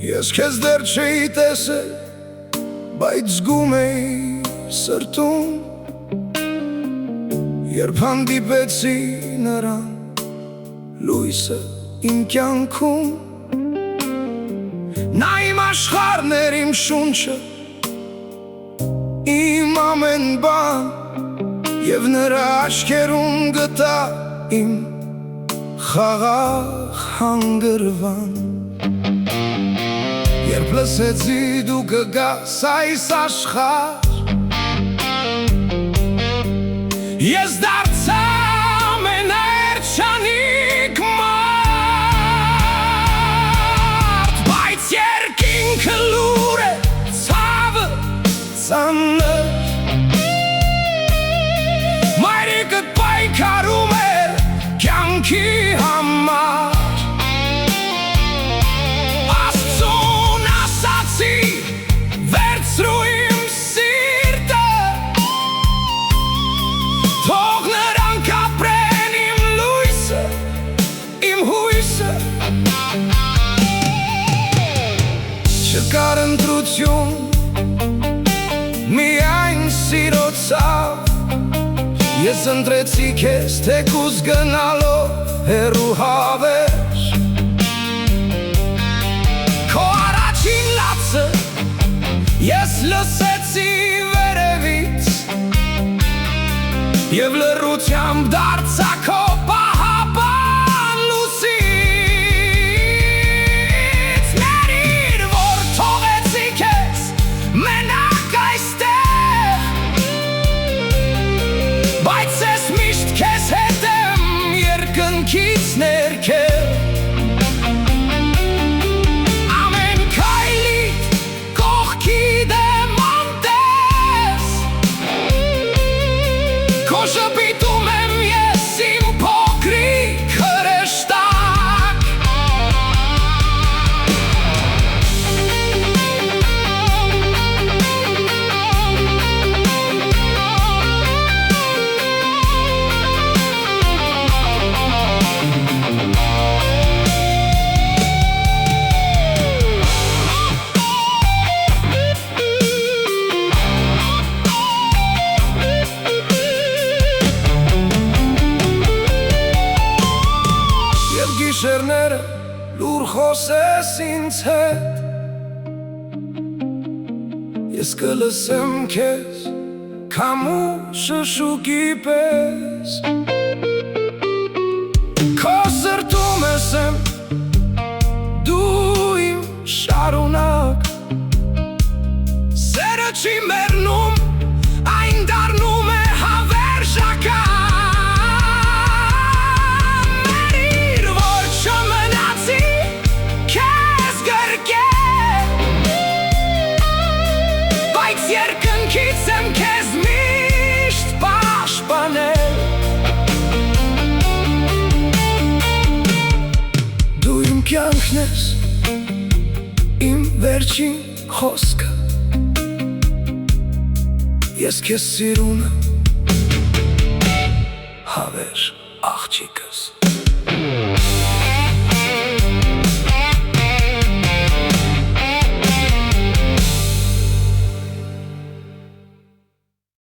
Ես քեզ դեռ չէի տեսել, բայց զգում էի սրտում, երբ հանդիպեցի նրան, լույսը իմ կյանքում։ Նա իմ աշխարհն էր, իմ շունչը, իմ ամեն բան, և նրա աչքերում գտա իմ խաղաղ հանգրվան։ Երբ լսեցի դու կգաս այս աշխարհ, ես դարձա ամենաերջանիկ մարդ, բայց երկինքը լուր է, ցավը ծանր, մայրիկդ պայքարում էր կյանքի համար։ Աստծուն ասացի, վերցրու իմ սիրտը, թող նրանք ապրեն իմ լույսը, իմ հույսը։ Չկար ընտրություն, միայն սիրո ցավ, ես ընտրեցի քեզ թեկուզ գնալով հեռու հավերժ։ Քո առաջին լացը ես լսեցի վերևից, և լռությամբ դարձա քո պահապան լուսից։ Ներիր, որ թողեցի քեզ մենակ այստեղ, բայց ես միշտ քեզ հետ եմ երկնքից ներքև։ Ամեն քայլիդ կողքիդ եմ անտես, քո շպիտում եմ ես իմ փոքրիկ հրեշտակ։ Եվ գիշերները լուր խոսես ինձ հետ, ես կլսեմ քեզ քամու շշուկի պես։ Քո սրտում ես եմ, դու իմ շարունակ, սերը չի մեռնում, այն դառնում է հավերժական։ Ներիր, որ չմնացի քեզ գրկել, բայց երկնքից եմ քեզ միշտ պաշտպանել։ Դու իմ կյանքն ես, իմ վերջին խոսքը, ես քեզ սիրում եմ, հավերժ աղջիկս։